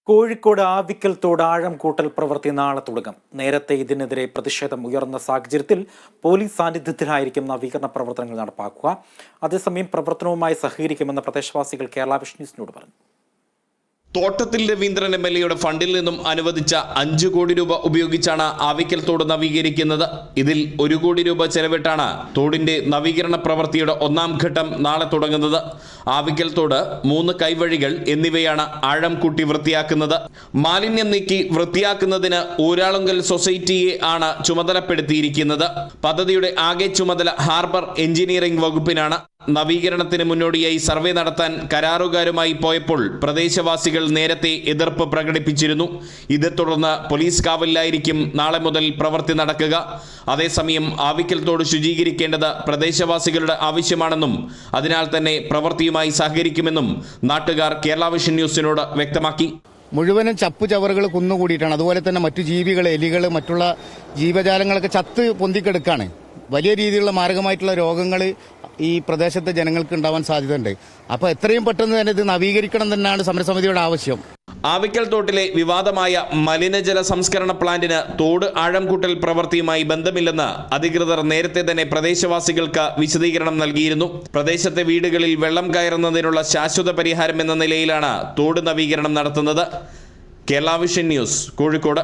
കോഴിക്കോട് ആവിക്കൽ തോട് ആഴം കൂട്ടൽ പ്രവൃത്തി നാളെ തുടങ്ങും. നേരത്തെ ഇതിനെതിരെ പ്രതിഷേധം ഉയർന്ന സാഹചര്യത്തിൽ പോലീസ് സാന്നിധ്യത്തിലായിരിക്കും നവീകരണ പ്രവർത്തനങ്ങൾ നടപ്പാക്കുക. അതേസമയം പ്രവർത്തനവുമായി സഹകരിക്കുമെന്ന് പ്രദേശവാസികൾ കേരള വിഷൻ ന്യൂസിനോട് പറഞ്ഞു. തോട്ടത്തിൽ രവീന്ദ്രൻ MLAയുടെ ഫണ്ടിൽ നിന്നും അനുവദിച്ച 5 കോടി രൂപ ഉപയോഗിച്ചാണ് ആവിക്കൽ തോട് നവീകരിക്കുന്നത്. ഇതിൽ 1 കോടി രൂപ ചെലവിട്ടാണ് തോടിന്റെ നവീകരണ പ്രവൃത്തിയുടെ 1ാം ഘട്ടം നാളെ തുടങ്ങുന്നത്. ആവിക്കൽ തോട് 3 കൈവഴികൾ എന്നിവയാണ് ആഴം കൂട്ടി വൃത്തിയാക്കുന്നത്. മാലിന്യം നീക്കി വൃത്തിയാക്കുന്നതിന് ഊരാളുങ്കൽ സൊസൈറ്റിയെ ആണ് ചുമതലപ്പെടുത്തിയിരിക്കുന്നത്. പദ്ധതിയുടെ ആകെ ചുമതല ഹാർബർ എഞ്ചിനീയറിംഗ് വകുപ്പിനാണ്. നവീകരണത്തിന് മുന്നോടിയായി സർവേ നടത്താൻ കരാറുകാരുമായി പോയപ്പോൾ പ്രദേശവാസികൾ നേരത്തെ എതിർപ്പ് പ്രകടിപ്പിച്ചിരുന്നു. ഇതേ തുടർന്ന് പോലീസ് കാവലിലായിരിക്കും നാളെ മുതൽ പ്രവൃത്തി നടക്കുക. അതേസമയം ആവിക്കൽ തോട് ശുചീകരിക്കേണ്ടത് പ്രദേശവാസികളുടെ ആവശ്യമാണെന്നും അതിനാൽ തന്നെ പ്രവൃത്തിയുമായി സഹകരിക്കുമെന്നും നാട്ടുകാർ കേരള വിഷൻ ന്യൂസിനോട് വ്യക്തമാക്കി. മുഴുവനും ചപ്പുചവറുകൾ കുന്നുകൂടിയിട്ടാണ്. അതുപോലെ തന്നെ മറ്റു ജീവികൾ, എലികൾ, മറ്റുള്ള ജീവജാലങ്ങളൊക്കെ ചത്ത് പൊന്തിക്കെടുക്കാണ്. വലിയ രീതിയിലുള്ള മാരകമായിട്ടുള്ള രോഗങ്ങൾ ഈ പ്രദേശത്തെ ജനങ്ങൾക്ക് ഉണ്ടാവാൻ സാധ്യതയുണ്ട്. അപ്പോൾ എത്രയും പെട്ടെന്ന് തന്നെ ഇത് നവീകരിക്കണം തന്നെയാണ് സമരസമിതിയുടെ ആവശ്യം. ആവിക്കൽ തോട്ടിലെ വിവാദമായ മലിനജല സംസ്കരണ പ്ലാന്റിന് തോട് ആഴം കൂട്ടൽ പ്രവൃത്തിയുമായി ബന്ധമില്ലെന്ന് അധികൃതർ നേരത്തെ തന്നെ പ്രദേശവാസികൾക്ക് വിശദീകരണം നൽകിയിരുന്നു. പ്രദേശത്തെ വീടുകളിൽ വെള്ളം കയറുന്നതിനുള്ള ശാശ്വത പരിഹാരം എന്ന നിലയിലാണ് തോട് നവീകരണം നടത്തുന്നത്. Kerala vision news, Kozhikode.